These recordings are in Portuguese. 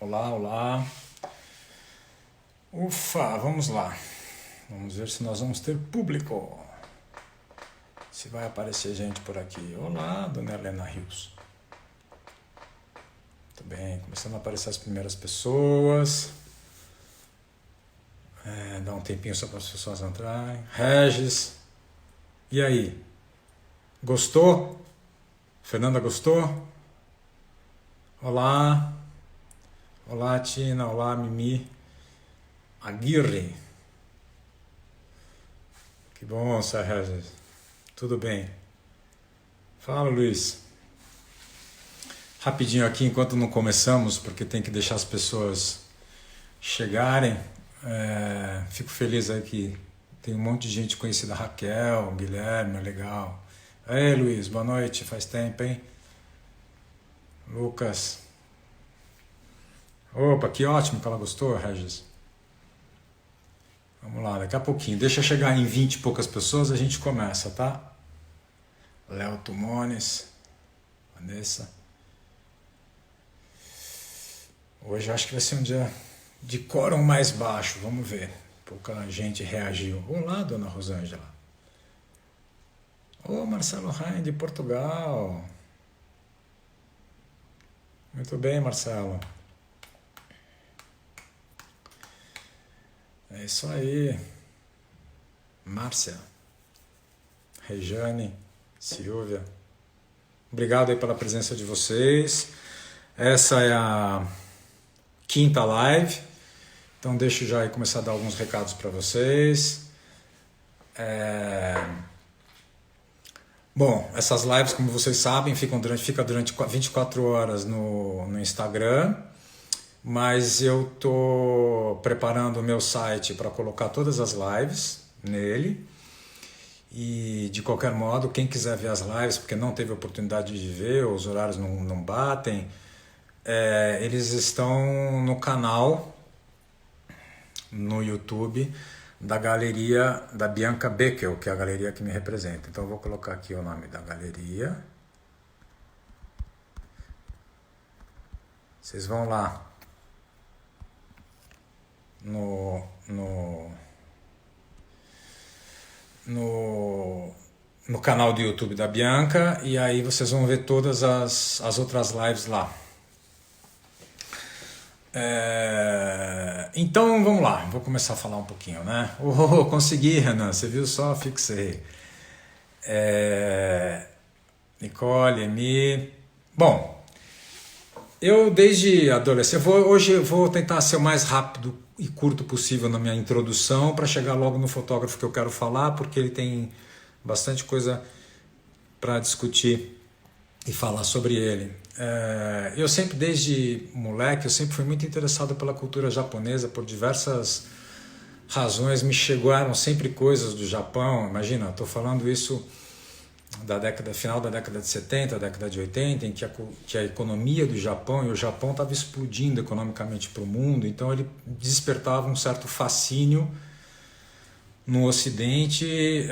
Olá, olá. Ufa, vamos lá. Vamos ver se nós vamos ter público. Se vai aparecer gente por aqui. Olá, dona Helena Rios. Muito bem, começando a aparecer as primeiras pessoas. Dá um tempinho só para as pessoas entrarem. Regis. E aí? Gostou? Fernanda, gostou? Olá. Olá, Tina. Olá, Mimi. Aguirre. Que bom, Sr. Regis. Tudo bem. Fala, Luiz. Rapidinho aqui, enquanto não começamos, porque tem que deixar as pessoas chegarem. Fico feliz aí que tem um monte de gente conhecida. Raquel, Guilherme, legal. Ei, Luiz, boa noite. Faz tempo, hein? Lucas. Opa, que ótimo que ela gostou, Regis. Vamos lá, daqui a pouquinho. Deixa chegar em 20 e poucas pessoas, a gente começa, tá? Léo Tumones, Vanessa. Hoje eu acho que vai ser um dia de quórum mais baixo, vamos ver. Pouca gente reagiu. Olá, dona Rosângela. Ô, Marcelo Rain, de Portugal. Muito bem, Marcelo. É isso aí. Márcia, Rejane, Silvia. Obrigado aí pela presença de vocês. Essa é a quinta live. Então deixa eu já aí começar a dar alguns recados para vocês. Bom, essas lives, como vocês sabem, fica durante 24 horas no Instagram. Mas eu estou preparando o meu site para colocar todas as lives nele. E de qualquer modo, quem quiser ver as lives, porque não teve oportunidade de ver, os horários não batem, eles estão no canal, no YouTube, da galeria da Bianca Beckel, que é a galeria que me representa. Então eu vou colocar aqui o nome da galeria. Vocês vão lá no canal do YouTube da Bianca, e aí vocês vão ver todas as outras lives lá. Então vamos lá, vou começar a falar um pouquinho, né? Consegui, Renan, você viu só? Fixei. Nicole, Emi. Bom, eu desde adolescente, hoje eu vou tentar ser o mais rápido e curto possível na minha introdução para chegar logo no fotógrafo que eu quero falar, porque ele tem bastante coisa para discutir e falar sobre ele. Eu sempre, desde moleque, eu sempre fui muito interessado pela cultura japonesa por diversas razões. Me chegaram sempre coisas do Japão. Imagina, estou falando isso final da década de 70, década de 80, em que a economia do Japão, e o Japão estava explodindo economicamente para o mundo, então ele despertava um certo fascínio no Ocidente.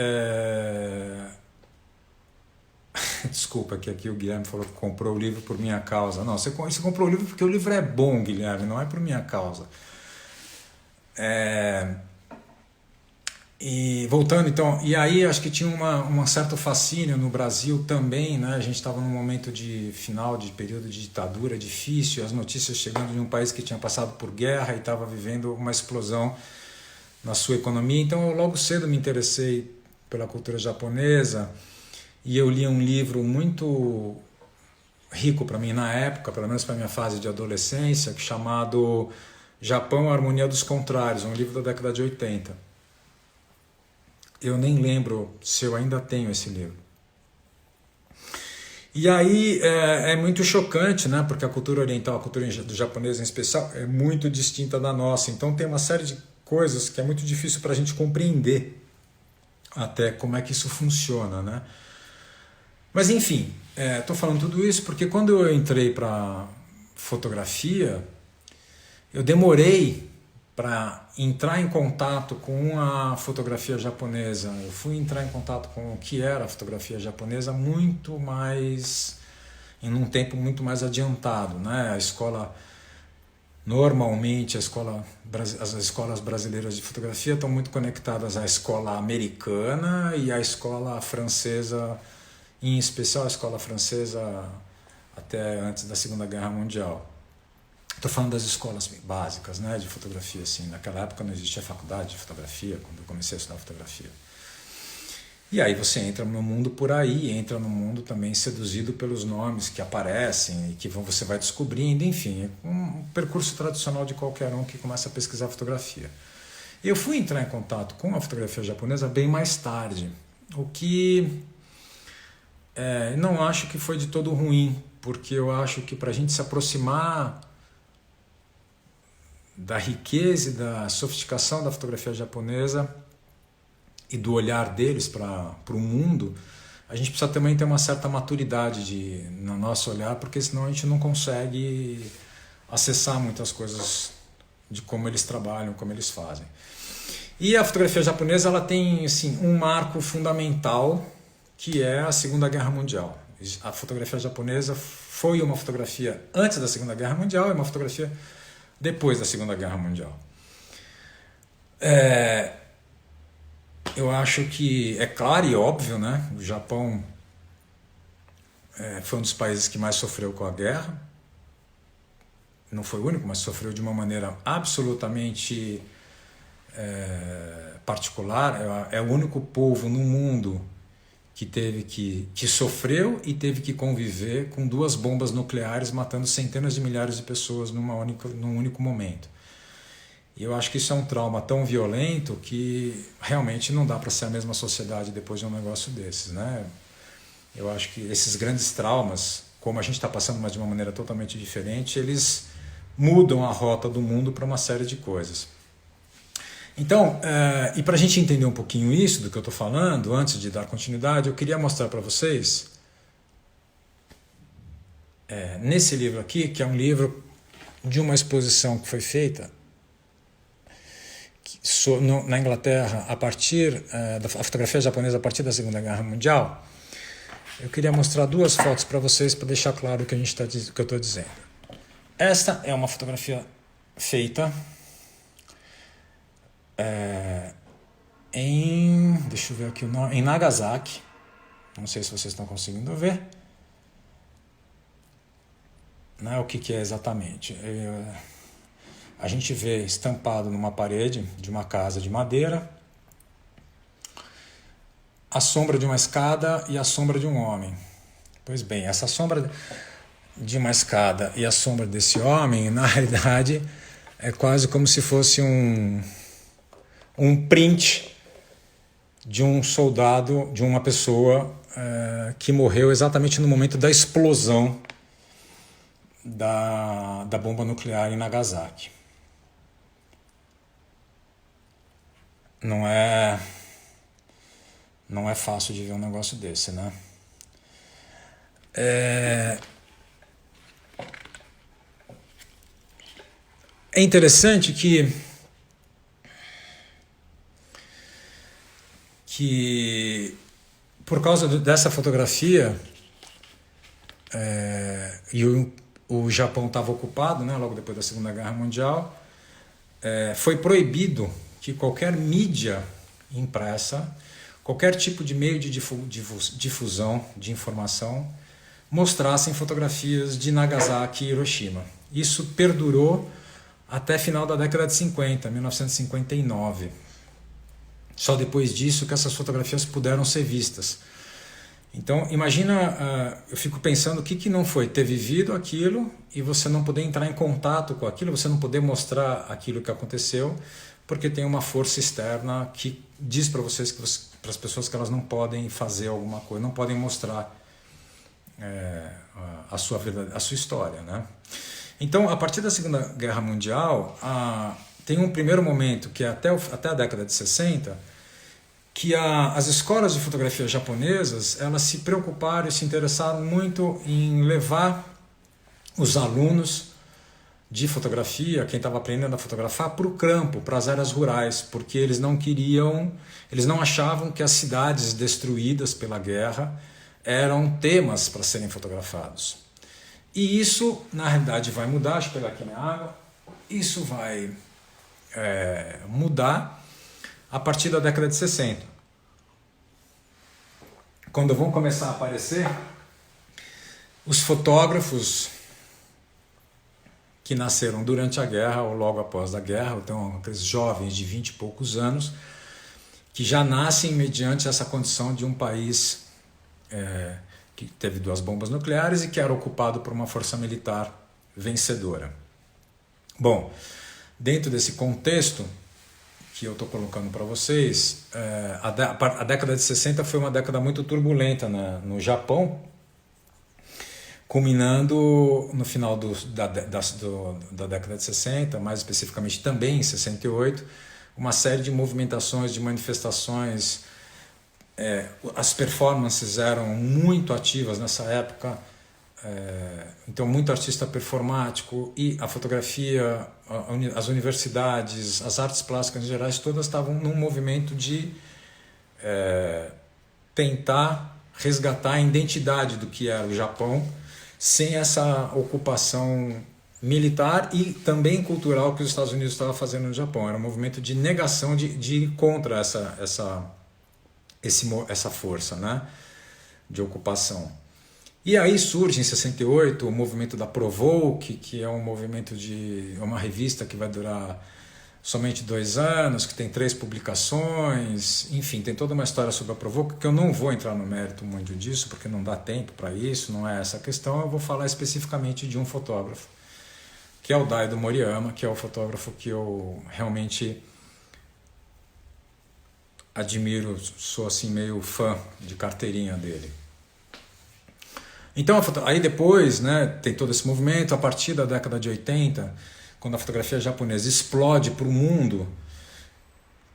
Desculpa que aqui o Guilherme falou que comprou o livro por minha causa. Não, você comprou o livro porque o livro é bom, Guilherme, não é por minha causa. E voltando então, e aí acho que tinha um certo fascínio no Brasil também, né? A gente estava num momento de final de período de ditadura difícil, as notícias chegando de um país que tinha passado por guerra e estava vivendo uma explosão na sua economia. Então eu logo cedo me interessei pela cultura japonesa e eu li um livro muito rico para mim na época, pelo menos para minha fase de adolescência, chamado Japão, a Harmonia dos Contrários, um livro da década de 80. Eu nem lembro se eu ainda tenho esse livro. E aí é muito chocante, né? Porque a cultura oriental, a cultura do japonês em especial, é muito distinta da nossa. Então tem uma série de coisas que é muito difícil para a gente compreender até como é que isso funciona, né? Mas enfim, estou falando tudo isso porque quando eu entrei para fotografia, eu demorei para entrar em contato com a fotografia japonesa. Eu fui entrar em contato com o que era a fotografia japonesa muito mais, em um tempo muito mais adiantado, né? A escola Normalmente as escolas brasileiras de fotografia estão muito conectadas à escola americana e à escola francesa, em especial a escola francesa até antes da Segunda Guerra Mundial. Estou falando das escolas básicas, né, de fotografia. Assim. Naquela época não existia faculdade de fotografia, quando eu comecei a estudar fotografia. E aí você entra no mundo por aí, entra no mundo também seduzido pelos nomes que aparecem e que você vai descobrindo, enfim, é um percurso tradicional de qualquer um que começa a pesquisar fotografia. Eu fui entrar em contato com a fotografia japonesa bem mais tarde, o que não acho que foi de todo ruim, porque eu acho que para a gente se aproximar da riqueza e da sofisticação da fotografia japonesa e do olhar deles para o mundo, a gente precisa também ter uma certa maturidade no nosso olhar, porque senão a gente não consegue acessar muitas coisas de como eles trabalham, como eles fazem. E a fotografia japonesa ela tem assim, um marco fundamental, que é a Segunda Guerra Mundial. A fotografia japonesa foi uma fotografia antes da Segunda Guerra Mundial e uma fotografia depois da Segunda Guerra Mundial. Eu acho que é claro e óbvio, né? O Japão foi um dos países que mais sofreu com a guerra. Não foi o único, mas sofreu de uma maneira absolutamente particular. É o único povo no mundo que sofreu e teve que conviver com 2 bombas nucleares matando centenas de milhares de pessoas num único momento. E eu acho que isso é um trauma tão violento que realmente não dá para ser a mesma sociedade depois de um negócio desses, né? Eu acho que esses grandes traumas, como a gente está passando, mas de uma maneira totalmente diferente, eles mudam a rota do mundo para uma série de coisas. Então, e para a gente entender um pouquinho isso do que eu estou falando, antes de dar continuidade, eu queria mostrar para vocês, nesse livro aqui, que é um livro de uma exposição que foi feita na Inglaterra a partir da fotografia japonesa a partir da Segunda Guerra Mundial. Eu queria mostrar 2 fotos para vocês para deixar claro o que eu estou dizendo. Esta é uma fotografia feita deixa eu ver aqui o nome, em Nagasaki. Não sei se vocês estão conseguindo ver. Não é o que é exatamente. A gente vê estampado numa parede de uma casa de madeira a sombra de uma escada e a sombra de um homem. Pois bem, essa sombra de uma escada e a sombra desse homem, na realidade, é quase como se fosse um print de um soldado, de uma pessoa que morreu exatamente no momento da explosão da bomba nuclear em Nagasaki. Não é fácil de ver um negócio desse, né? É interessante que por causa dessa fotografia e o Japão estava ocupado, né, logo depois da Segunda Guerra Mundial, foi proibido que qualquer mídia impressa, qualquer tipo de meio de difusão de informação mostrassem fotografias de Nagasaki e Hiroshima. Isso perdurou até final da década de 50, 1959. Só depois disso que essas fotografias puderam ser vistas. Então, imagina, eu fico pensando o que não foi ter vivido aquilo e você não poder entrar em contato com aquilo, você não poder mostrar aquilo que aconteceu, porque tem uma força externa que diz para vocês, para as pessoas, que elas não podem fazer alguma coisa, não podem mostrar a sua história, né? Então, a partir da Segunda Guerra Mundial, tem um primeiro momento, que é até a década de 60, que as escolas de fotografia japonesas, elas se preocuparam e se interessaram muito em levar os alunos de fotografia, quem estava aprendendo a fotografar, para o campo, para as áreas rurais, porque eles não achavam que as cidades destruídas pela guerra eram temas para serem fotografados. E isso, na realidade, vai mudar. Deixa eu pegar aqui minha água. isso vai mudar a partir da década de 60. Quando vão começar a aparecer os fotógrafos que nasceram durante a guerra ou logo após a guerra, então aqueles jovens de 20 e poucos anos, que já nascem mediante essa condição de um país que teve 2 bombas nucleares e que era ocupado por uma força militar vencedora. Bom, dentro desse contexto que eu estou colocando para vocês, a década de 60 foi uma década muito turbulenta no Japão, culminando no final da década de 60, mais especificamente também em 68, uma série de movimentações, de manifestações. As performances eram muito ativas nessa época, então muito artista performático, e a fotografia, as universidades, as artes plásticas em geral, todas estavam num movimento de tentar resgatar a identidade do que era o Japão, sem essa ocupação militar e também cultural que os Estados Unidos estavam fazendo no Japão. Era um movimento de negação, de ir contra essa força, né, de ocupação. E aí surge em 68 o movimento da Provoke, que é um movimento uma revista que vai durar somente 2 anos, que tem 3 publicações, enfim, tem toda uma história sobre a Provoke, que eu não vou entrar no mérito muito disso, porque não dá tempo para isso, não é essa a questão. Eu vou falar especificamente de um fotógrafo, que é o Daido Moriyama, que é o fotógrafo que eu realmente admiro, sou assim meio fã de carteirinha dele. Então, aí depois, né, tem todo esse movimento, a partir da década de 80, quando a fotografia japonesa explode para o mundo,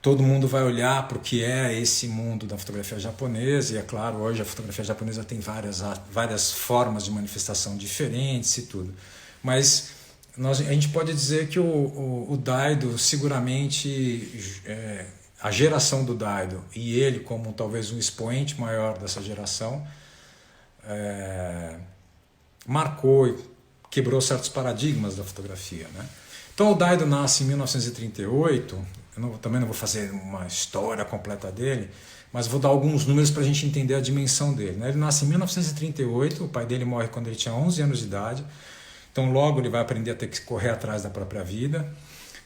todo mundo vai olhar para o que é esse mundo da fotografia japonesa, e é claro, hoje a fotografia japonesa tem várias formas de manifestação diferentes e tudo. Mas a gente pode dizer que o Daido, seguramente, a geração do Daido, e ele como talvez um expoente maior dessa geração, marcou e quebrou certos paradigmas da fotografia, né? Então o Daido nasce em 1938, também não vou fazer uma história completa dele, mas vou dar alguns números para a gente entender a dimensão dele, né? Ele nasce em 1938, o pai dele morre quando ele tinha 11 anos de idade, então logo ele vai aprender a ter que correr atrás da própria vida,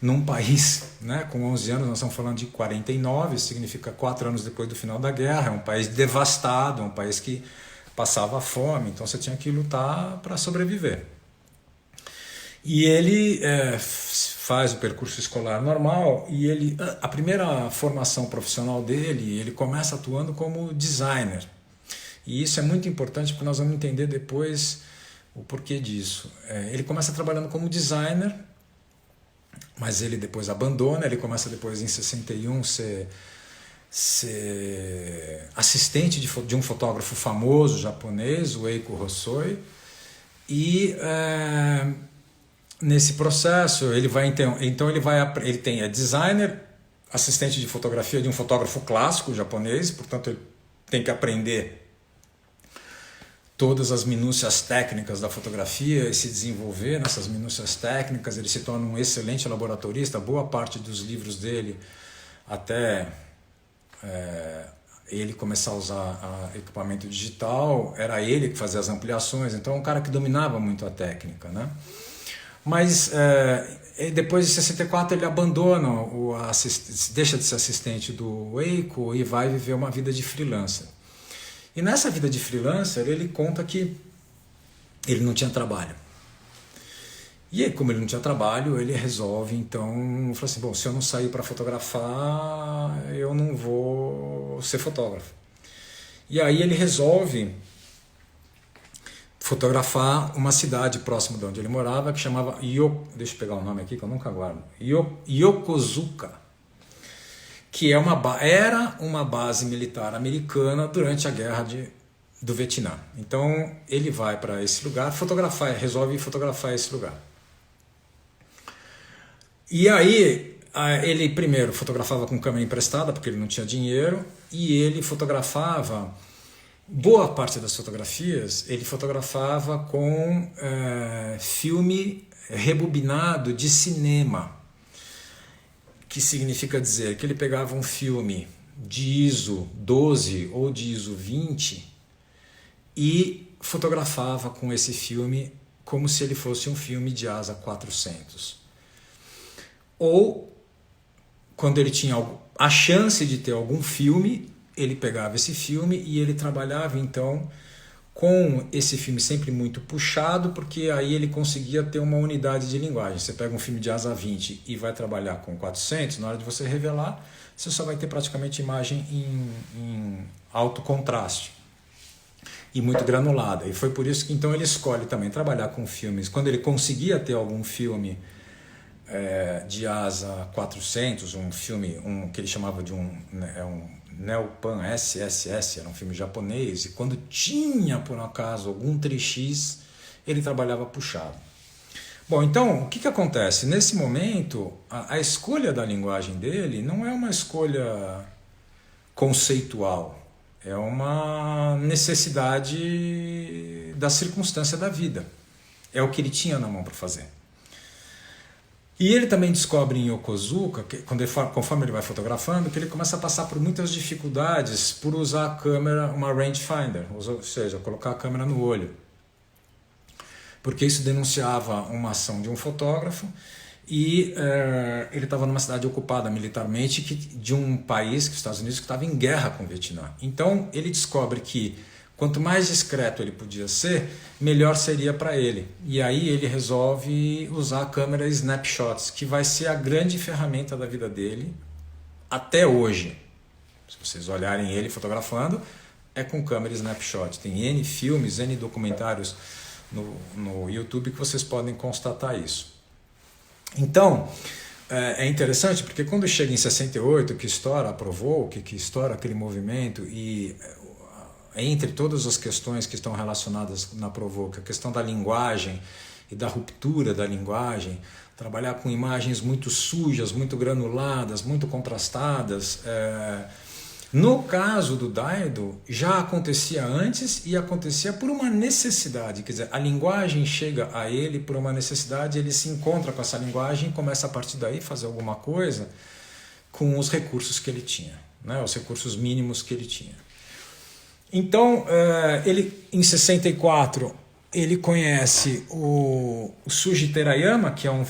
num país, né, com 11 anos, nós estamos falando de 49, significa 4 anos depois do final da guerra, é um país devastado, é um país que passava fome, então você tinha que lutar para sobreviver. E ele faz o percurso escolar normal, e a primeira formação profissional dele, ele começa atuando como designer. E isso é muito importante porque nós vamos entender depois o porquê disso. Ele começa trabalhando como designer, mas ele depois abandona, ele começa depois em 61 ser assistente de um fotógrafo famoso japonês, o Eiko Hossoi, e nesse processo ele é designer, assistente de fotografia de um fotógrafo clássico japonês, portanto ele tem que aprender todas as minúcias técnicas da fotografia e se desenvolver nessas minúcias técnicas. Ele se torna um excelente laboratorista, boa parte dos livros dele, até ele começar a usar equipamento digital, era ele que fazia as ampliações, então é um cara que dominava muito a técnica, né? Mas depois de 64 ele abandona, deixa de ser assistente do Eiko e vai viver uma vida de freelancer. E nessa vida de freelancer ele conta que ele não tinha trabalho. E aí, como ele não tinha trabalho, ele resolve, então, falar assim, bom, se eu não sair para fotografar, eu não vou ser fotógrafo. E aí ele resolve fotografar uma cidade próxima de onde ele morava, que chamava, deixa eu pegar o nome aqui que eu nunca guardo, Yokosuka, que era uma base militar americana durante a guerra do Vietnã. Então ele vai para esse lugar, resolve fotografar esse lugar. E aí ele primeiro fotografava com câmera emprestada, porque ele não tinha dinheiro, e ele fotografava, boa parte das fotografias, ele fotografava com filme rebobinado de cinema, que significa dizer que ele pegava um filme de ISO 12 ou de ISO 20 e fotografava com esse filme como se ele fosse um filme de ASA 400. Ou, quando ele tinha a chance de ter algum filme, ele pegava esse filme e ele trabalhava então com esse filme sempre muito puxado, porque aí ele conseguia ter uma unidade de linguagem. Você pega um filme de ASA 20 e vai trabalhar com 400, na hora de você revelar, você só vai ter praticamente imagem em alto contraste e muito granulada. E foi por isso que então ele escolhe também trabalhar com filmes. Quando ele conseguia ter algum filme de ASA 400, um filme que ele chamava de um Neopan SSS, era um filme japonês, e quando tinha, por um acaso, algum 3x, ele trabalhava puxado. Bom, então, o que acontece? Nesse momento, a escolha da linguagem dele não é uma escolha conceitual, é uma necessidade da circunstância da vida. É o que ele tinha na mão para fazer. E ele também descobre em Yokozuka, conforme ele vai fotografando, que ele começa a passar por muitas dificuldades por usar a câmera, uma rangefinder, ou seja, colocar a câmera no olho. Porque isso denunciava uma ação de um fotógrafo e ele estava numa cidade ocupada militarmente de um país, que os Estados Unidos, que estava em guerra com o Vietnã. Então ele descobre que quanto mais discreto ele podia ser, melhor seria para ele. E aí ele resolve usar a câmera Snapshots, que vai ser a grande ferramenta da vida dele até hoje. Se vocês olharem ele fotografando, é com câmera Snapshot. Tem N filmes, N documentários no YouTube que vocês podem constatar isso. Então, é interessante porque quando chega em 68, que estoura a Provoke, que estoura aquele movimento e entre todas as questões que estão relacionadas na Provoke, a questão da linguagem e da ruptura da linguagem, trabalhar com imagens muito sujas, muito granuladas, muito contrastadas. No caso do Daido, já acontecia antes e acontecia por uma necessidade. Quer dizer, a linguagem chega a ele por uma necessidade, ele se encontra com essa linguagem e começa a partir daí fazer alguma coisa com os recursos que ele tinha, né? Os recursos mínimos que ele tinha. Então, ele, em 64, ele conhece o Suji Terayama, que é um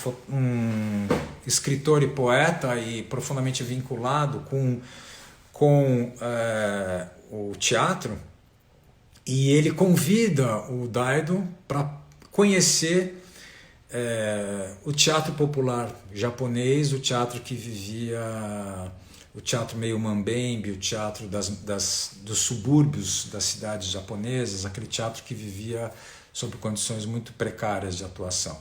escritor e poeta e profundamente vinculado com o teatro, e ele convida o Daido para conhecer o teatro popular japonês, o teatro que vivia... o teatro meio mambembe, o teatro dos subúrbios das cidades japonesas, aquele teatro que vivia sob condições muito precárias de atuação.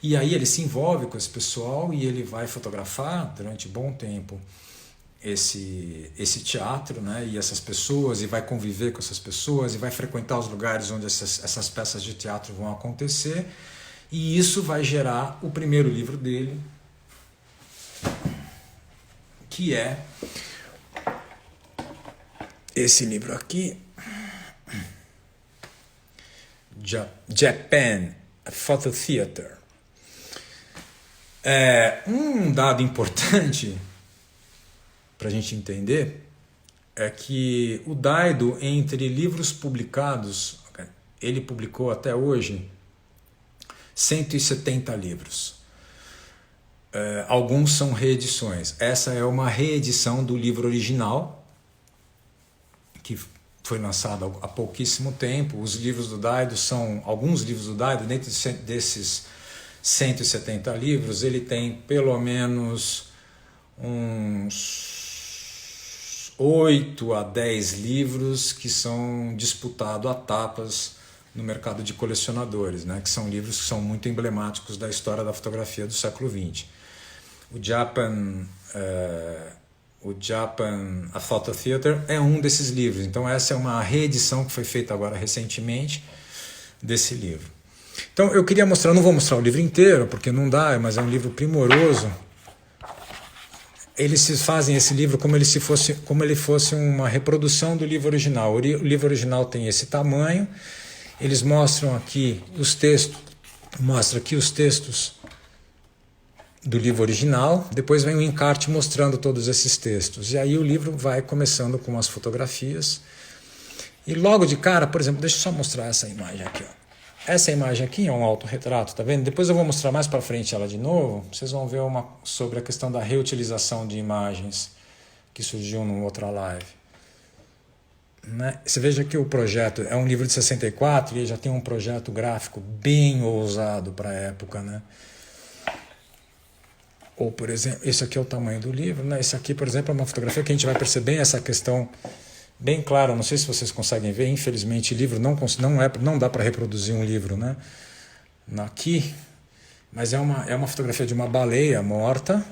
E aí ele se envolve com esse pessoal e ele vai fotografar durante um bom tempo esse teatro, né, e essas pessoas, e vai conviver com essas pessoas, e vai frequentar os lugares onde essas peças de teatro vão acontecer, e isso vai gerar o primeiro livro dele, que é esse livro aqui, Japan, a Photo Theater. Um dado importante para a gente entender é que o Daido, entre livros publicados, ele publicou até hoje 170 livros. Alguns são reedições. Essa é uma reedição do livro original, que foi lançado há pouquíssimo tempo. Os livros do Daido são... Alguns livros do Daido, dentro desses 170 livros, ele tem pelo menos uns 8 a 10 livros que são disputados a tapas no mercado de colecionadores, né? Que são livros que são muito emblemáticos da história da fotografia do século XX. O Japan, a Photo Theater é um desses livros. Então essa é uma reedição que foi feita agora recentemente desse livro. Então eu queria mostrar, não vou mostrar o livro inteiro porque não dá, mas é um livro primoroso. Eles fazem esse livro como ele fosse uma reprodução do livro original. O livro original tem esse tamanho. Eles mostram aqui os textos, do livro original, depois vem um encarte mostrando todos esses textos. E aí o livro vai começando com as fotografias. E logo de cara, por exemplo, deixa eu só mostrar essa imagem aqui. Ó. Essa imagem aqui é um autorretrato, tá vendo? Depois eu vou mostrar mais para frente ela de novo. Vocês vão ver sobre a questão da reutilização de imagens que surgiu numa outra live. Né? Você veja que o projeto é um livro de 64 e já tem um projeto gráfico bem ousado para a época, né? Ou, por exemplo, esse aqui é o tamanho do livro, né? Esse aqui, por exemplo, é uma fotografia que a gente vai perceber essa questão bem clara. Não sei se vocês conseguem ver, infelizmente, livro não dá para reproduzir um livro, né? Aqui, mas é uma fotografia de uma baleia morta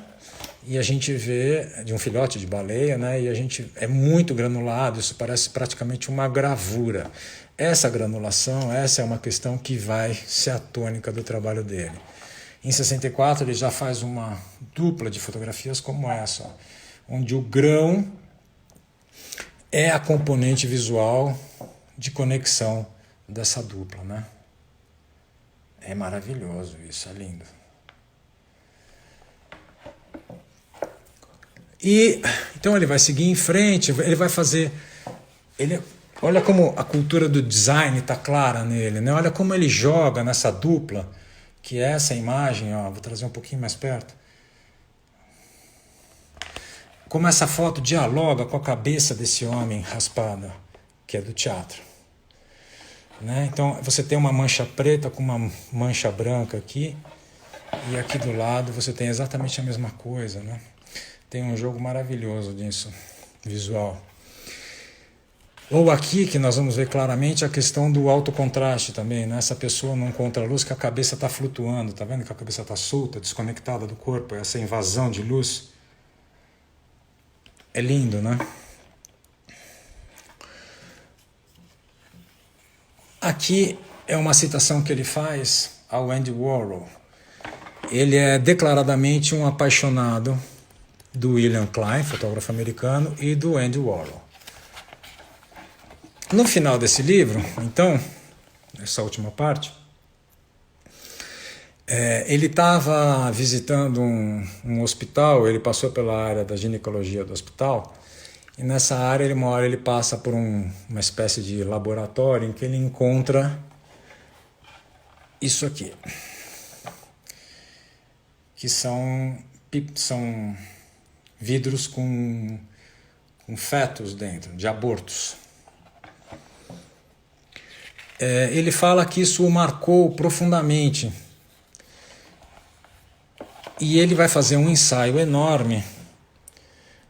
e a gente vê de um filhote de baleia, né? E a gente é muito granulado, isso parece praticamente uma gravura. Essa granulação, essa é uma questão que vai ser a tônica do trabalho dele. Em 64 ele já faz uma dupla de fotografias como essa, ó, onde o grão é a componente visual de conexão dessa dupla, né? É maravilhoso isso, é lindo. E então ele vai seguir em frente, ele vai fazer... olha como a cultura do design está clara nele, né? Olha como ele joga nessa dupla, que é essa imagem, ó, vou trazer um pouquinho mais perto. Como essa foto dialoga com a cabeça desse homem raspada, que é do teatro. Né? Então você tem uma mancha preta com uma mancha branca aqui, e aqui do lado você tem exatamente a mesma coisa, né? Tem um jogo maravilhoso disso, visual. Ou aqui, que nós vamos ver claramente a questão do alto contraste também, né? Essa pessoa num contraluz que a cabeça está flutuando, tá vendo que a cabeça está solta, desconectada do corpo, essa invasão de luz. É lindo, né? Aqui é uma citação que ele faz ao Andy Warhol. Ele é declaradamente um apaixonado do William Klein, fotógrafo americano, e do Andy Warhol. No final desse livro, então, essa última parte, ele estava visitando um hospital, ele passou pela área da ginecologia do hospital, e nessa área, uma hora ele passa por uma espécie de laboratório em que ele encontra isso aqui, que são vidros com fetos dentro, de abortos. Ele fala que isso o marcou profundamente. E ele vai fazer um ensaio enorme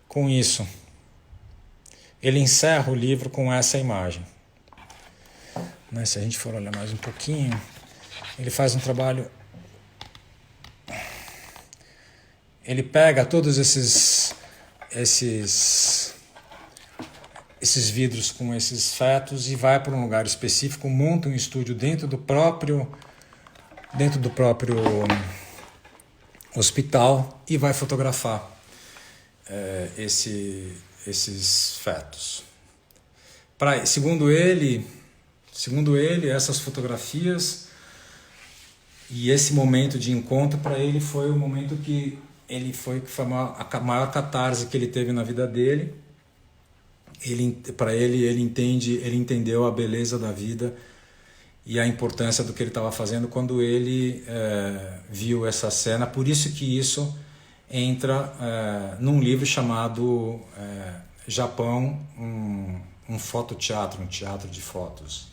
com isso. Ele encerra o livro com essa imagem. Né? Se a gente for olhar mais um pouquinho, ele faz um trabalho... Ele pega todos esses vidros com esses fetos e vai para um lugar específico, monta um estúdio dentro do próprio hospital e vai fotografar esses fetos. Segundo ele, essas fotografias e esse momento de encontro para ele foi o momento que foi a maior catarse que ele teve na vida dele. Ele entendeu a beleza da vida e a importância do que ele estava fazendo quando ele viu essa cena. Por isso que isso entra num livro chamado Japão, um fototeatro, um teatro de fotos.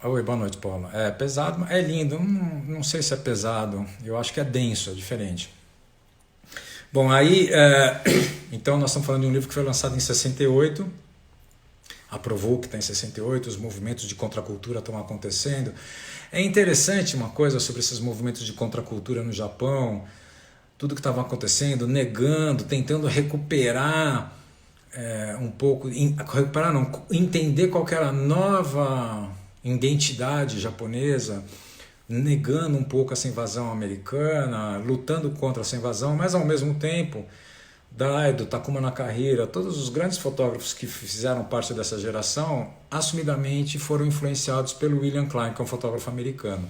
Oi, boa noite, Paulo. É pesado, é lindo. Não sei se é pesado. Eu acho que é denso, é diferente. Bom, aí, então nós estamos falando de um livro que foi lançado em 68. Aprovou que está em 68, os movimentos de contracultura estão acontecendo. É interessante uma coisa sobre esses movimentos de contracultura no Japão, tudo que estava acontecendo, negando, tentando recuperar um pouco, recuperar não, entender qual que era a nova identidade japonesa, negando um pouco essa invasão americana, lutando contra essa invasão, mas ao mesmo tempo Daido, Takuma Nakahira, todos os grandes fotógrafos que fizeram parte dessa geração, assumidamente foram influenciados pelo William Klein, que é um fotógrafo americano.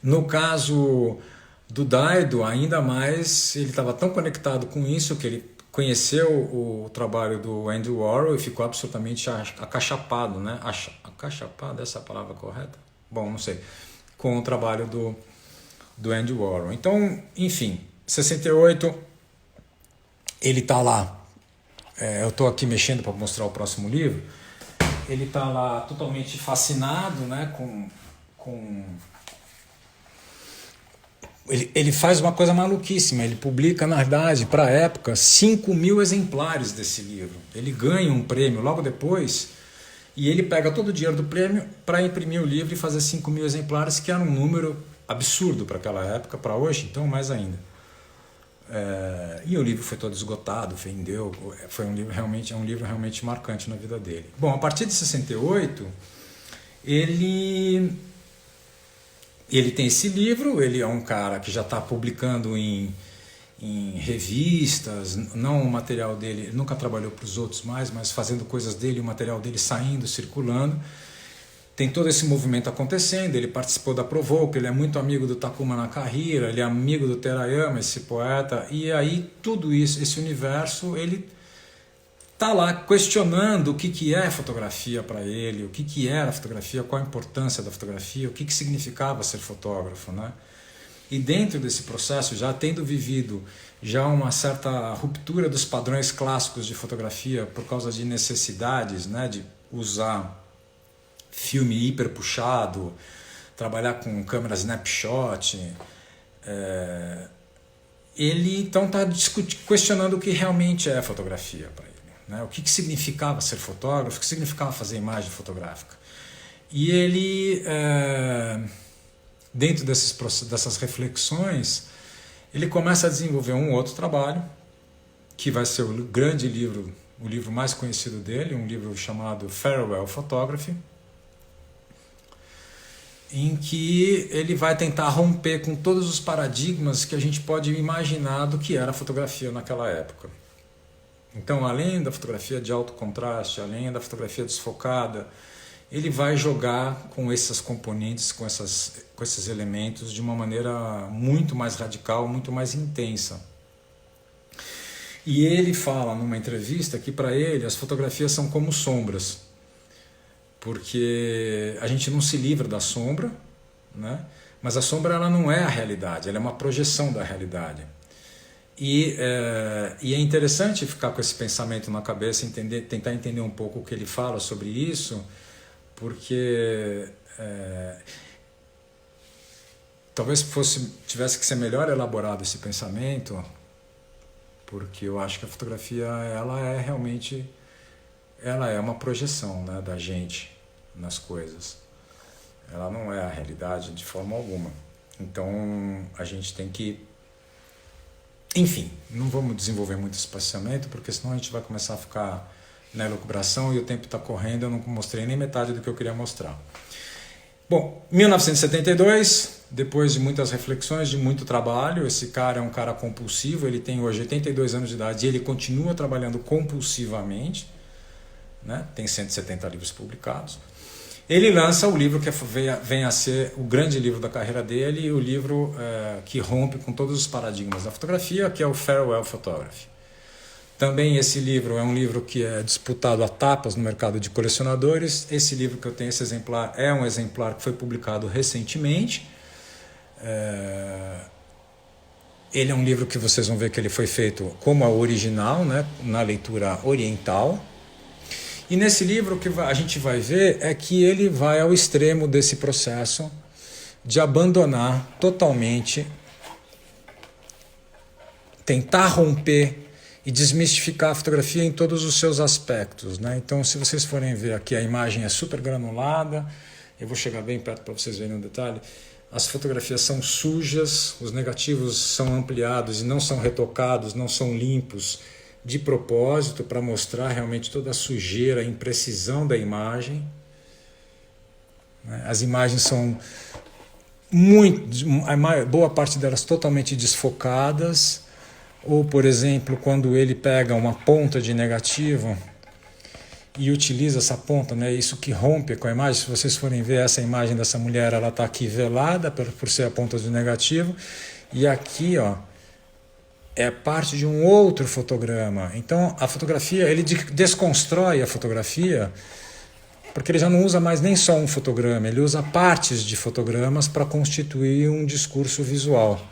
No caso do Daido, ainda mais, ele estava tão conectado com isso que ele conheceu o trabalho do Andy Warhol e ficou absolutamente acachapado, né? Acachapado, essa é a palavra correta? Bom, não sei. Com o trabalho do Andy Warhol. Então, enfim, 68, ele está lá. Eu estou aqui mexendo para mostrar o próximo livro. Ele está lá totalmente fascinado, né, Ele faz uma coisa maluquíssima. Ele publica, na verdade, para a época, 5.000 exemplares desse livro. Ele ganha um prêmio logo depois e ele pega todo o dinheiro do prêmio para imprimir o livro e fazer 5.000 exemplares, que era um número absurdo para aquela época, para hoje, então mais ainda. E o livro foi todo esgotado, vendeu. Foi um livro realmente marcante na vida dele. Bom, a partir de 68, ele tem esse livro. Ele é um cara que já está publicando em revistas, não o material dele, ele nunca trabalhou para os outros mais, mas fazendo coisas dele, o material dele saindo, circulando. Tem todo esse movimento acontecendo. Ele participou da Provoke, ele é muito amigo do Takuma Nakahira, ele é amigo do Terayama, esse poeta, e aí tudo isso, esse universo, ele está lá questionando o que é fotografia para ele, o que era a fotografia, qual a importância da fotografia, o que significava ser fotógrafo, né? E dentro desse processo, já tendo vivido já uma certa ruptura dos padrões clássicos de fotografia por causa de necessidades, né, de usar filme hiper puxado, trabalhar com câmera snapshot, ele então está questionando o que realmente é fotografia para ele, né? O que significava ser fotógrafo, o que significava fazer imagem fotográfica. E ele, dentro dessas reflexões, ele começa a desenvolver um outro trabalho, que vai ser o grande livro, o livro mais conhecido dele, um livro chamado Farewell Photography, em que ele vai tentar romper com todos os paradigmas que a gente pode imaginar do que era a fotografia naquela época. Então, além da fotografia de alto contraste, além da fotografia desfocada, ele vai jogar com esses componentes, com esses elementos de uma maneira muito mais radical, muito mais intensa. E ele fala numa entrevista que para ele as fotografias são como sombras, porque a gente não se livra da sombra, né? Mas a sombra ela não é a realidade, ela é uma projeção da realidade. E é interessante ficar com esse pensamento na cabeça, tentar entender um pouco o que ele fala sobre isso, porque talvez tivesse que ser melhor elaborado esse pensamento, porque eu acho que a fotografia ela é realmente uma projeção, né, da gente nas coisas. Ela não é a realidade de forma alguma. Então a gente tem que... Enfim, não vamos desenvolver muito esse pensamento, porque senão a gente vai começar a ficar na elucubração e o tempo está correndo, eu não mostrei nem metade do que eu queria mostrar. Bom, 1972, depois de muitas reflexões, de muito trabalho, esse cara é um cara compulsivo, ele tem hoje 82 anos de idade e ele continua trabalhando compulsivamente, né? Tem 170 livros publicados. Ele lança o livro que vem a ser o grande livro da carreira dele, o livro que rompe com todos os paradigmas da fotografia, que é o Farewell Photography. Também esse livro é um livro que é disputado a tapas no mercado de colecionadores. Esse livro que eu tenho, esse exemplar, é um exemplar que foi publicado recentemente. Ele é um livro que vocês vão ver que ele foi feito como a original, né, na leitura oriental. E nesse livro o que a gente vai ver é que ele vai ao extremo desse processo de abandonar totalmente, tentar romper e desmistificar a fotografia em todos os seus aspectos, né? Então, se vocês forem ver aqui, a imagem é super granulada, eu vou chegar bem perto para vocês verem um detalhe. As fotografias são sujas, os negativos são ampliados e não são retocados, não são limpos, de propósito, para mostrar realmente toda a sujeira, a imprecisão da imagem. As imagens são boa parte delas totalmente desfocadas, Ou, por exemplo, quando ele pega uma ponta de negativo e utiliza essa ponta, né, isso que rompe com a imagem. Se vocês forem ver essa imagem dessa mulher, ela está aqui velada por ser a ponta de negativo, e aqui, ó, é parte de um outro fotograma. Então a fotografia, ele desconstrói a fotografia, porque ele já não usa mais nem só um fotograma, ele usa partes de fotogramas para constituir um discurso visual.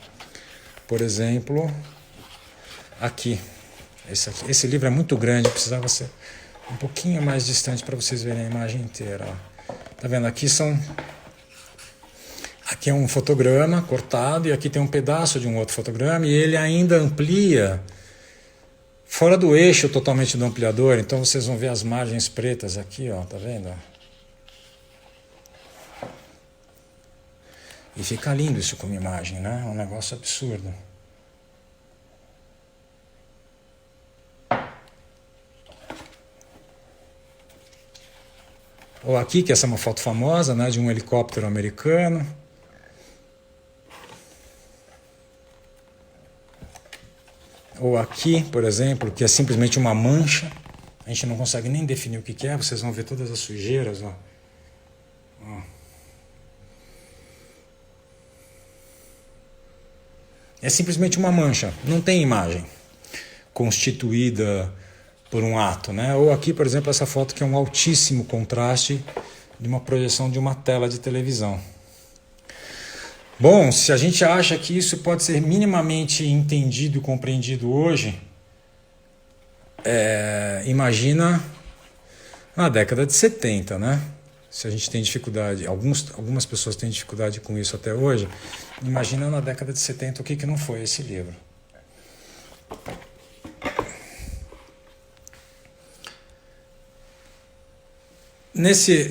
Por exemplo, aqui. Esse livro é muito grande, precisava ser um pouquinho mais distante para vocês verem a imagem inteira. Ó. Tá vendo? Aqui é um fotograma cortado e aqui tem um pedaço de um outro fotograma, e ele ainda amplia fora do eixo totalmente do ampliador. Então vocês vão ver as margens pretas aqui, ó, tá vendo? E fica lindo isso como imagem, né? É um negócio absurdo. Ou aqui, que essa é uma foto famosa, né, de um helicóptero americano. Ou aqui, por exemplo, que é simplesmente uma mancha. A gente não consegue nem definir o que é. Vocês vão ver todas as sujeiras. Ó. Ó. É simplesmente uma mancha. Não tem imagem constituída por um ato, né? Ou aqui, por exemplo, essa foto que é um altíssimo contraste de uma projeção de uma tela de televisão. Bom, se a gente acha que isso pode ser minimamente entendido e compreendido hoje, imagina na década de 70, né? Se a gente tem dificuldade, algumas pessoas têm dificuldade com isso até hoje, imagina na década de 70 o que não foi esse livro.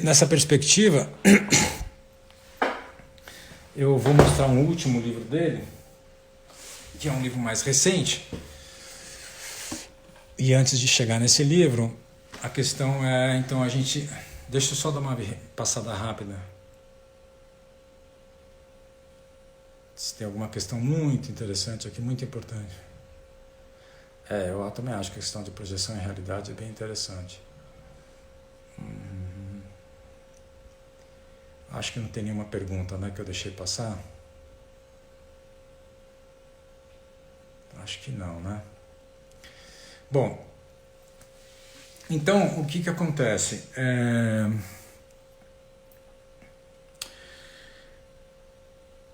Nessa perspectiva, eu vou mostrar um último livro dele, que é um livro mais recente. E antes de chegar nesse livro, a questão é, então a gente... Deixa eu só dar uma passada rápida. Se tem alguma questão muito interessante aqui, muito importante. Eu também acho que a questão de projeção em realidade é bem interessante. Acho que não tem nenhuma pergunta, né, que eu deixei passar. Acho que não, né? Bom, então o que acontece?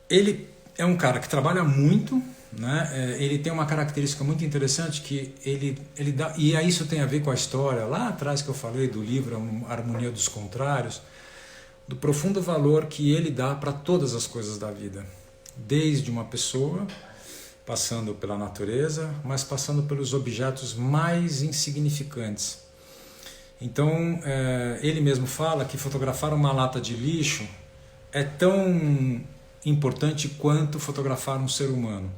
Ele é um cara que trabalha muito, né? Ele tem uma característica muito interessante que ele dá, e isso tem a ver com a história lá atrás que eu falei do livro A Harmonia dos Contrários, do profundo valor que ele dá para todas as coisas da vida, desde uma pessoa, passando pela natureza, mas passando pelos objetos mais insignificantes. Então, ele mesmo fala que fotografar uma lata de lixo é tão importante quanto fotografar um ser humano,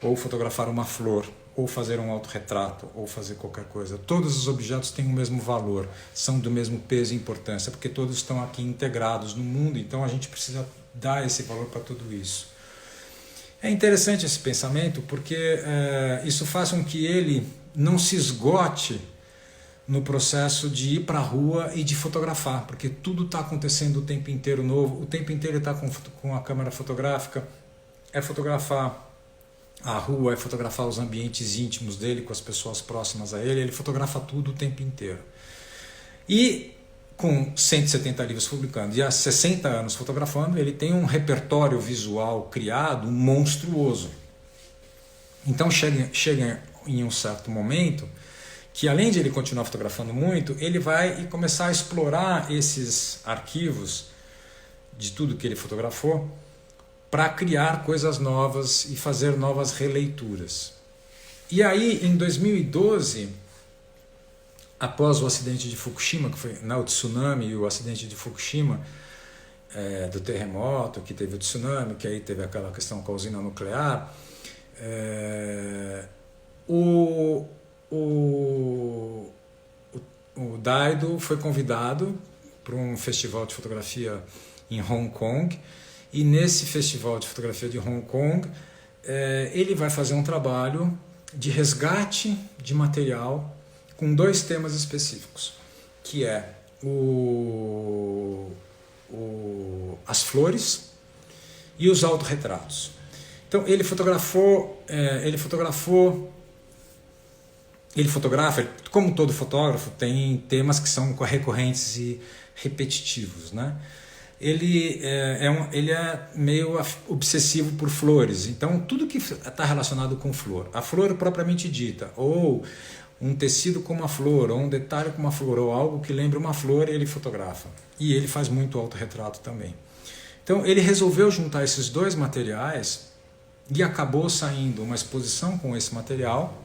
ou fotografar uma flor, ou fazer um autorretrato, ou fazer qualquer coisa. Todos os objetos têm o mesmo valor, são do mesmo peso e importância, porque todos estão aqui integrados no mundo, então a gente precisa dar esse valor para tudo isso. É interessante esse pensamento, porque isso faz com que ele não se esgote no processo de ir para a rua e de fotografar, porque tudo está acontecendo o tempo inteiro novo, o tempo inteiro ele está com a câmera fotográfica, é fotografar a rua, é fotografar os ambientes íntimos dele, com as pessoas próximas a ele fotografa tudo o tempo inteiro. E com 170 livros publicando e há 60 anos fotografando, ele tem um repertório visual criado monstruoso. Então chega em um certo momento que, além de ele continuar fotografando muito, ele vai começar a explorar esses arquivos de tudo que ele fotografou para criar coisas novas e fazer novas releituras. E aí, em 2012, após o acidente de Fukushima, que foi o tsunami e o acidente de Fukushima, do terremoto, que teve o tsunami, que aí teve aquela questão com a usina nuclear, o Daido foi convidado para um festival de fotografia em Hong Kong, e nesse festival de fotografia de Hong Kong ele vai fazer um trabalho de resgate de material com dois temas específicos, que é as flores e os autorretratos. Então ele fotografa, como todo fotógrafo, tem temas que são recorrentes e repetitivos, né? Ele é meio obsessivo por flores, então tudo que está relacionado com flor, a flor propriamente dita, ou um tecido com uma flor, ou um detalhe com uma flor, ou algo que lembra uma flor, ele fotografa. E ele faz muito autorretrato também. Então ele resolveu juntar esses dois materiais e acabou saindo uma exposição com esse material,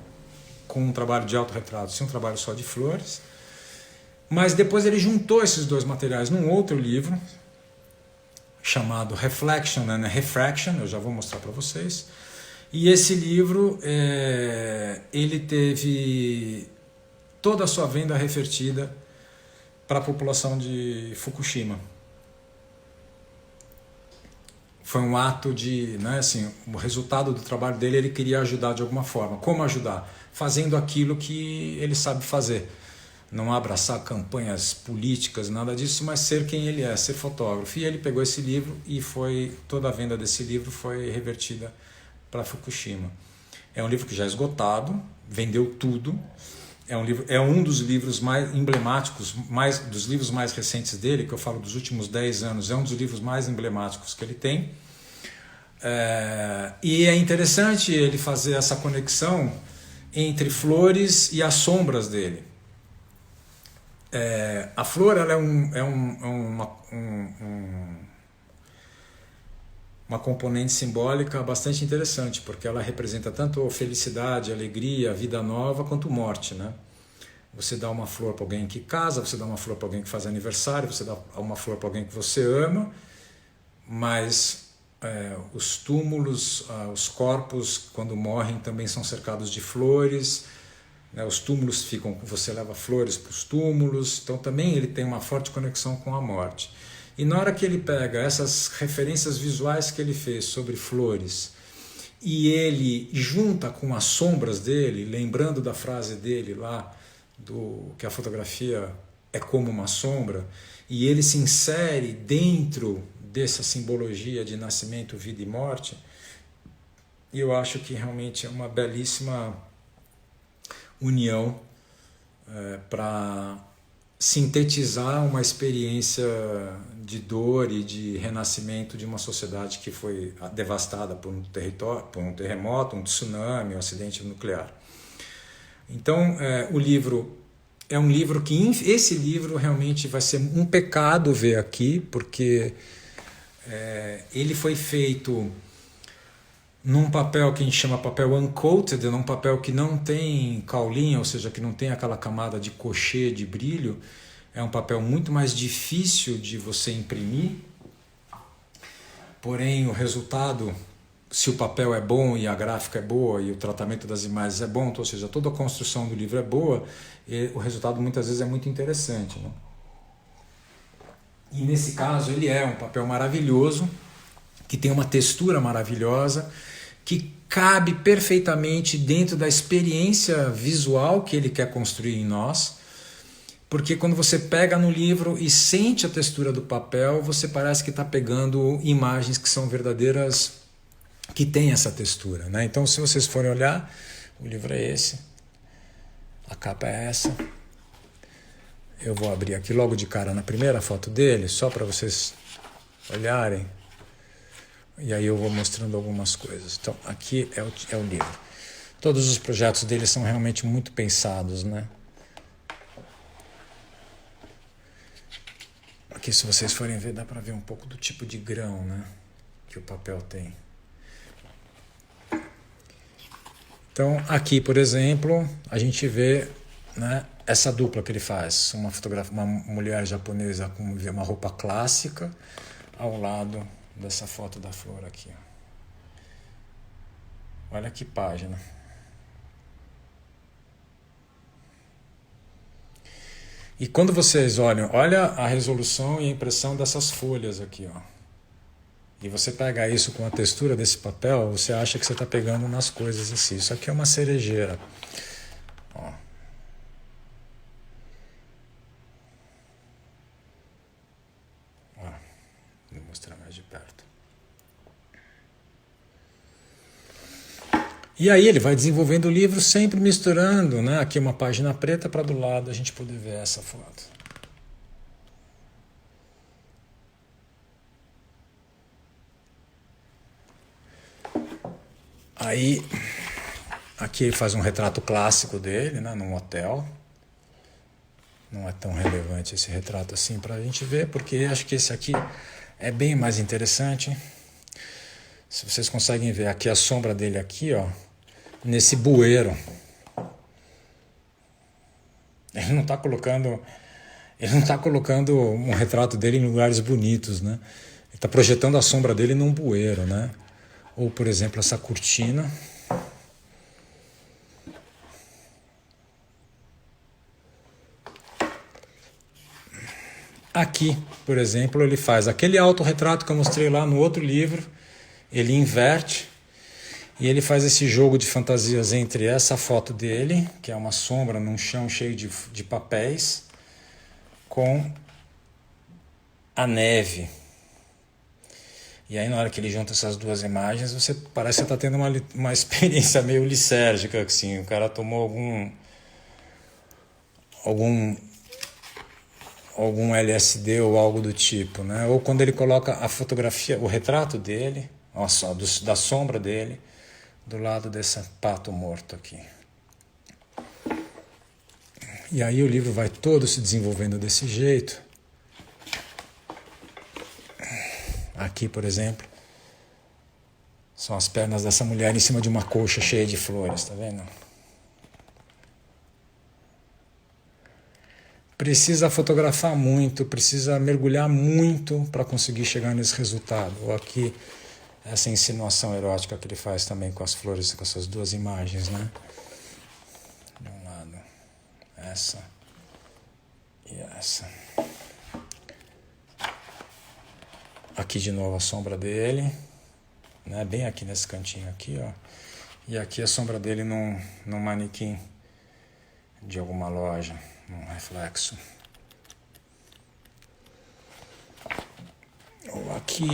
com um trabalho de autorretrato e um trabalho só de flores. Mas depois ele juntou esses dois materiais num outro livro, chamado Reflection and Refraction, eu já vou mostrar para vocês. E esse livro, ele teve toda a sua venda revertida para a população de Fukushima. Foi um ato de, né, assim, o resultado do trabalho dele, ele queria ajudar de alguma forma. Como ajudar? Fazendo aquilo que ele sabe fazer. Não abraçar campanhas políticas, nada disso, mas ser quem ele é, ser fotógrafo. E ele pegou esse livro e toda a venda desse livro foi revertida para Fukushima. É um livro que já é esgotado, vendeu tudo. É um dos livros mais emblemáticos, dos livros mais recentes dele, que eu falo dos últimos 10 anos, é um dos livros mais emblemáticos que ele tem. E é interessante ele fazer essa conexão entre flores e as sombras dele. A flor, ela é uma componente simbólica bastante interessante, porque ela representa tanto felicidade, alegria, vida nova, quanto morte, né? Você dá uma flor para alguém que casa, você dá uma flor para alguém que faz aniversário, você dá uma flor para alguém que você ama, mas os túmulos, os corpos, quando morrem, também são cercados de flores, né? Os túmulos você leva flores para os túmulos, então também ele tem uma forte conexão com a morte. E na hora que ele pega essas referências visuais que ele fez sobre flores e ele junta com as sombras dele, lembrando da frase dele lá, que a fotografia é como uma sombra, e ele se insere dentro dessa simbologia de nascimento, vida e morte, e eu acho que realmente é uma belíssima união para sintetizar uma experiência de dor e de renascimento de uma sociedade que foi devastada por um terremoto, um tsunami, um acidente nuclear. Então, o livro é um livro que... Esse livro realmente vai ser um pecado ver aqui, porque ele foi feito num papel que a gente chama papel uncoated, num papel que não tem caulinha, ou seja, que não tem aquela camada de cochê, de brilho. É um papel muito mais difícil de você imprimir, porém o resultado, se o papel é bom e a gráfica é boa e o tratamento das imagens é bom, ou seja, toda a construção do livro é boa, o resultado muitas vezes é muito interessante, né? E nesse caso ele é um papel maravilhoso, que tem uma textura maravilhosa, que cabe perfeitamente dentro da experiência visual que ele quer construir em nós, porque quando você pega no livro e sente a textura do papel, você parece que está pegando imagens que são verdadeiras, que têm essa textura, né? Então, se vocês forem olhar, o livro é esse, a capa é essa. Eu vou abrir aqui logo de cara na primeira foto dele, só para vocês olharem. E aí eu vou mostrando algumas coisas. Então, aqui é o livro. Todos os projetos dele são realmente muito pensados, né? Aqui, se vocês forem ver, dá para ver um pouco do tipo de grão, né, que o papel tem. Então, aqui, por exemplo, a gente vê, né, essa dupla que ele faz. Uma mulher japonesa com uma roupa clássica ao lado dessa foto da flor aqui. Olha que página. E quando vocês olham, olha a resolução e a impressão dessas folhas aqui, ó. e você pega isso com a textura desse papel, você acha que você está pegando nas coisas assim. Isso aqui é uma cerejeira. Ó. Ó. Vou mostrar mais de perto. E aí ele vai desenvolvendo o livro sempre misturando, né? Aqui uma página preta para do lado a gente poder ver essa foto. Aí, aqui ele faz um retrato clássico dele, né, num hotel. Não é tão relevante esse retrato assim para a gente ver, porque acho que esse aqui é bem mais interessante. Se vocês conseguem ver aqui a sombra dele aqui, ó, nesse bueiro. Ele não está colocando um retrato dele em lugares bonitos, né? Ele está projetando a sombra dele num bueiro, né? Ou, por exemplo, essa cortina. Aqui, por exemplo, ele faz aquele autorretrato que eu mostrei lá no outro livro, ele inverte e ele faz esse jogo de fantasias entre essa foto dele, que é uma sombra num chão cheio de papéis, com a neve. E aí, na hora que ele junta essas duas imagens, você parece que está tendo uma experiência meio lisérgica, assim. O cara tomou algum LSD ou algo do tipo, né? Ou quando ele coloca a fotografia, o retrato dele, da sombra dele, do lado desse pato morto aqui. E aí o livro vai todo se desenvolvendo desse jeito. Aqui, por exemplo, são as pernas dessa mulher em cima de uma colcha cheia de flores, tá vendo? Precisa fotografar muito, precisa mergulhar muito para conseguir chegar nesse resultado. Ou aqui, essa insinuação erótica que ele faz também com as flores, com essas duas imagens, né? De um lado, essa e essa. Aqui de novo a sombra dele, né? Bem aqui nesse cantinho aqui, ó. E aqui a sombra dele num manequim de alguma loja, num reflexo. Ou aqui.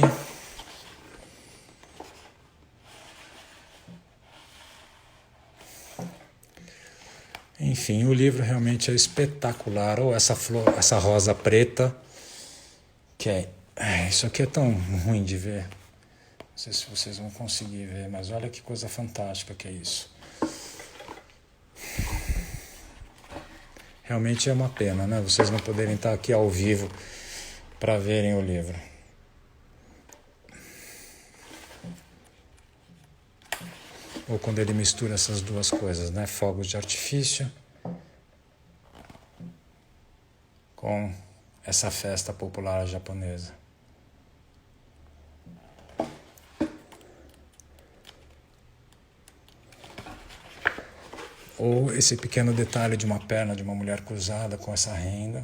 Enfim, o livro realmente é espetacular. Ou essa flor, essa rosa preta, que isso aqui é tão ruim de ver. Não sei se vocês vão conseguir ver, mas olha que coisa fantástica que é isso. Realmente é uma pena, né? Vocês não poderem estar aqui ao vivo para verem o livro. Ou quando ele mistura essas duas coisas, né? Fogos de artifício com essa festa popular japonesa. Ou esse pequeno detalhe de uma perna de uma mulher cruzada com essa renda.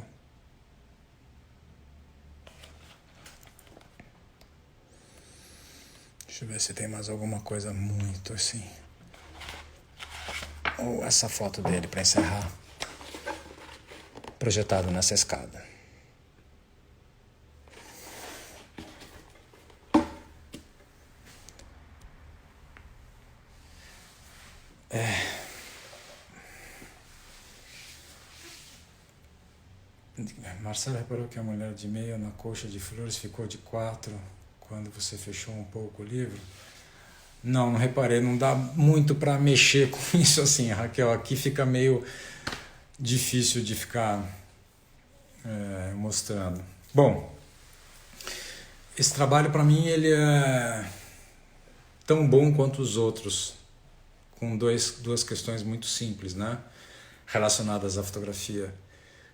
Deixa eu ver se tem mais alguma coisa muito assim. Ou essa foto dele para encerrar. Projetado nessa escada. Marcelo reparou que a mulher de meia na colcha de flores ficou de 4 quando você fechou um pouco o livro? Não reparei, não dá muito para mexer com isso assim, Raquel. Aqui fica meio difícil de ficar mostrando. Bom, esse trabalho para mim ele é tão bom quanto os outros, com duas questões muito simples, né? Relacionadas à fotografia.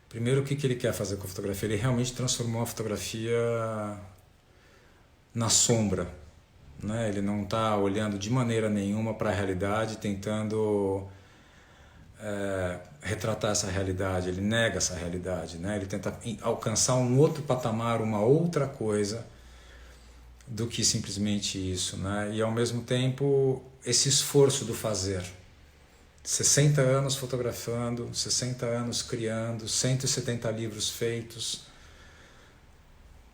Primeiro, o que ele quer fazer com a fotografia? Ele realmente transformou a fotografia na sombra, né? Ele não está olhando de maneira nenhuma para a realidade, tentando retratar essa realidade. Ele nega essa realidade, né? Ele tenta alcançar um outro patamar, uma outra coisa, do que simplesmente isso, né? E ao mesmo tempo esse esforço do fazer. 60 anos fotografando, 60 anos criando, 170 livros feitos,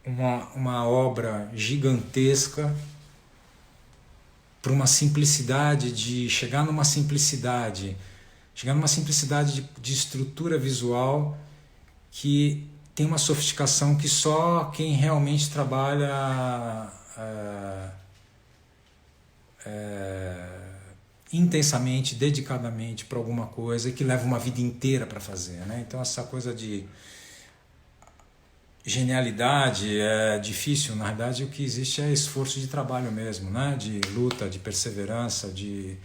uma obra gigantesca, para uma simplicidade de chegar numa simplicidade de estrutura visual que tem uma sofisticação que só quem realmente trabalha intensamente, dedicadamente para alguma coisa e que leva uma vida inteira para fazer, né? Então essa coisa de genialidade é difícil, na verdade o que existe é esforço de trabalho mesmo, né? De luta, de perseverança, de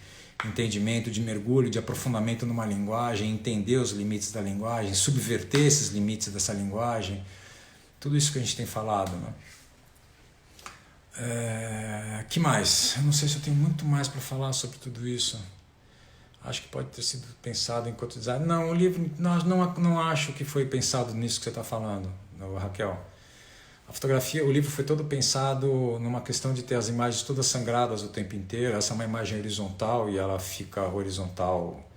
entendimento, de mergulho, de aprofundamento numa linguagem, entender os limites da linguagem, subverter esses limites dessa linguagem, tudo isso que a gente tem falado, né? Que mais? Eu não sei se eu tenho muito mais para falar sobre tudo isso. Acho que pode ter sido pensado enquanto design. Não, o livro, não acho que foi pensado nisso que você está falando, Raquel. A fotografia, o livro foi todo pensado numa questão de ter as imagens todas sangradas o tempo inteiro. Essa é uma imagem horizontal e ela fica horizontal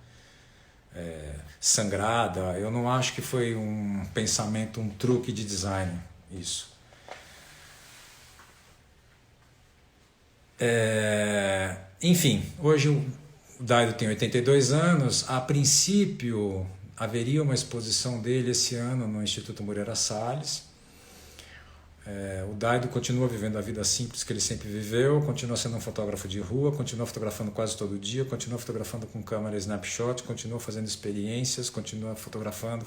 sangrada. Eu não acho que foi um pensamento, um truque de design, isso. Enfim, hoje o Daido tem 82 anos. A princípio haveria uma exposição dele esse ano no Instituto Moreira Salles. O Daido continua vivendo a vida simples que ele sempre viveu, continua sendo um fotógrafo de rua, continua fotografando quase todo dia, continua fotografando com câmera snapshot, continua fazendo experiências, continua fotografando.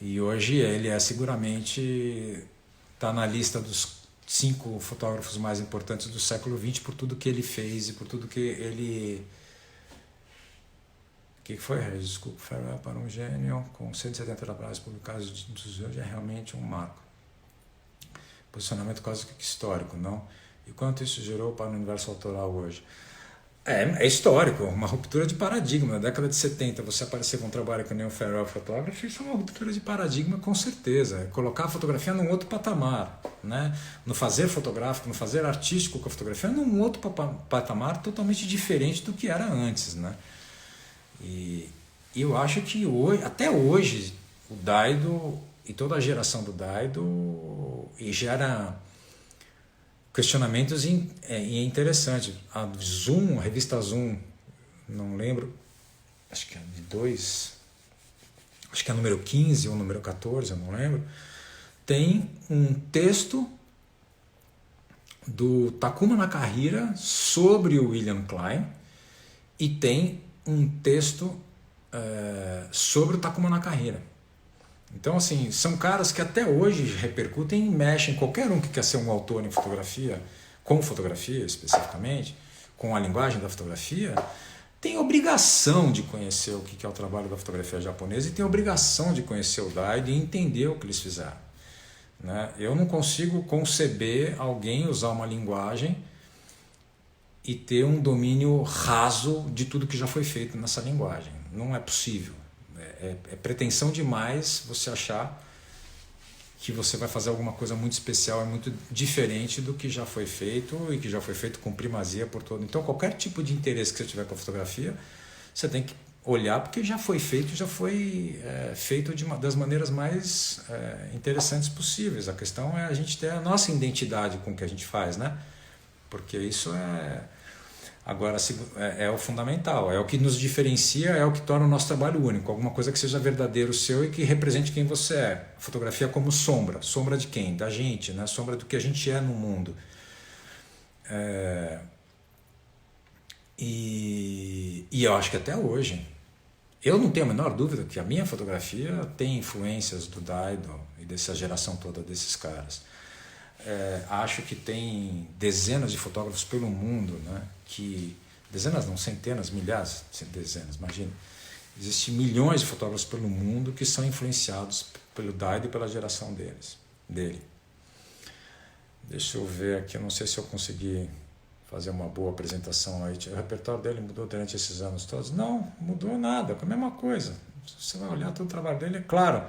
E hoje ele seguramente está na lista dos 5 fotógrafos mais importantes do século XX por tudo que ele fez e por tudo que ele... O que foi, Regis? Desculpa, Farewell para um Gênio, com 170 trabalhos publicados dos hoje, é realmente um marco. Posicionamento quase que histórico, não? E quanto isso gerou para o universo autoral hoje? É histórico, uma ruptura de paradigma. Na década de 70, você aparecer com um trabalho que nem o Farewell Photography, isso é uma ruptura de paradigma, com certeza. É colocar a fotografia num outro patamar, né? No fazer fotográfico, no fazer artístico com a fotografia, num outro patamar totalmente diferente do que era antes, né? E eu acho que hoje, até hoje, o Daido e toda a geração do Daido gera questionamentos e é interessante. A Zoom, a revista Zoom, não lembro, acho que é de 2, acho que é número 15 ou número 14, eu não lembro, tem um texto do Takuma Nakahira sobre o William Klein e tem um texto sobre o Takuma Nakahira. Então, assim, são caras que até hoje repercutem e mexem. Qualquer um que quer ser um autor em fotografia, com fotografia especificamente, com a linguagem da fotografia, tem obrigação de conhecer o que é o trabalho da fotografia japonesa e tem obrigação de conhecer o Daido e entender o que eles fizeram, né? Eu não consigo conceber alguém usar uma linguagem e ter um domínio raso de tudo que já foi feito nessa linguagem. Não é possível. É pretensão demais você achar que você vai fazer alguma coisa muito especial, é muito diferente do que já foi feito e que já foi feito com primazia por todo. Então, qualquer tipo de interesse que você tiver com a fotografia, você tem que olhar porque já foi feito feito das maneiras mais interessantes possíveis. A questão é a gente ter a nossa identidade com o que a gente faz, né? Porque isso agora é o fundamental, é o que nos diferencia, é o que torna o nosso trabalho único, alguma coisa que seja verdadeiro seu e que represente quem você é. A fotografia como sombra de quem? Da gente, né? Sombra do que a gente é no mundo. E eu acho que até hoje, eu não tenho a menor dúvida que a minha fotografia tem influências do Daido e dessa geração toda desses caras. Acho que tem dezenas de fotógrafos pelo mundo, né? Dezenas não, centenas, milhares, dezenas, imagina. Existem milhões de fotógrafos pelo mundo que são influenciados pelo Daido e pela geração dele. Deixa eu ver aqui, eu não sei se eu consegui fazer uma boa apresentação aí. O repertório dele mudou durante esses anos todos? Não, mudou nada, é a mesma coisa. Você vai olhar todo o trabalho dele, é claro,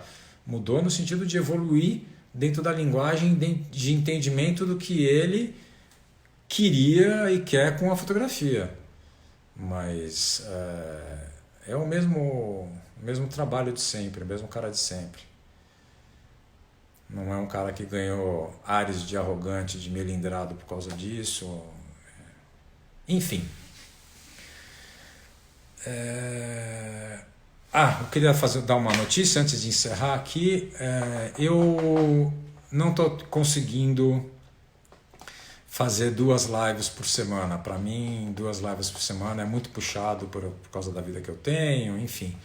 mudou no sentido de evoluir dentro da linguagem de entendimento do que ele queria e quer com a fotografia. Mas é o mesmo trabalho de sempre, o mesmo cara de sempre. Não é um cara que ganhou ares de arrogante, de melindrado por causa disso. Enfim. Eu queria dar uma notícia antes de encerrar aqui. Eu não estou conseguindo fazer 2 lives por semana. Para mim, 2 lives por semana é muito puxado por causa da vida que eu tenho, enfim.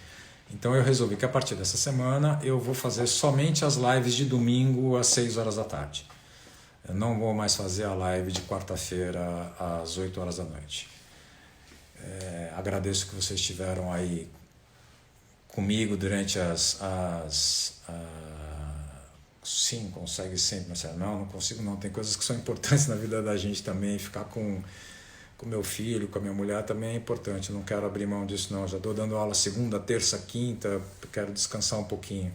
Então eu resolvi que a partir dessa semana eu vou fazer somente as lives de domingo às 6 horas da tarde. Eu não vou mais fazer a live de quarta-feira às 8 horas da noite. Agradeço que vocês estiveram aí comigo durante sim, consegue sempre, Marcelo. Não consigo não. Tem coisas que são importantes na vida da gente também. Ficar com meu filho, com a minha mulher também é importante. Não quero abrir mão disso não. Já estou dando aula segunda, terça, quinta. Quero descansar um pouquinho.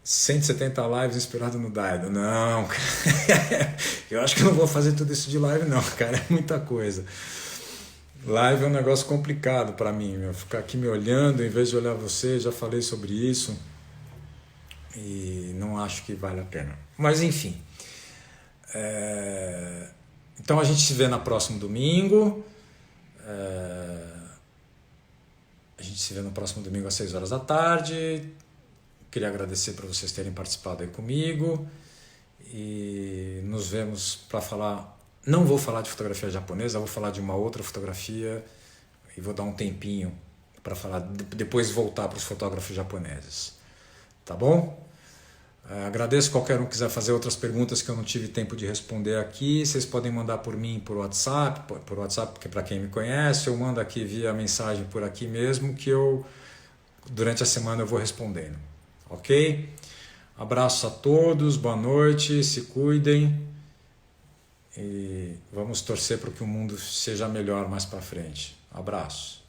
170 lives inspirado no Daido. Não, cara. Eu acho que eu não vou fazer tudo isso de live não, cara. É muita coisa. Live é um negócio complicado para mim. Ficar aqui me olhando em vez de olhar você. Já falei sobre isso. E não acho que vale a pena. Mas enfim. Então a gente se vê no próximo domingo. A gente se vê no próximo domingo às 6 horas da tarde. Queria agradecer por vocês terem participado aí comigo. E nos vemos para falar. Não vou falar de fotografia japonesa, vou falar de uma outra fotografia. E vou dar um tempinho para falar. Depois voltar para os fotógrafos japoneses. Tá bom? Agradeço qualquer um que quiser fazer outras perguntas que eu não tive tempo de responder aqui. Vocês podem mandar por mim por WhatsApp, porque para quem me conhece, eu mando aqui via mensagem por aqui mesmo, que eu durante a semana eu vou respondendo. Ok? Abraço a todos, boa noite, se cuidem e vamos torcer para que o mundo seja melhor mais para frente. Abraço.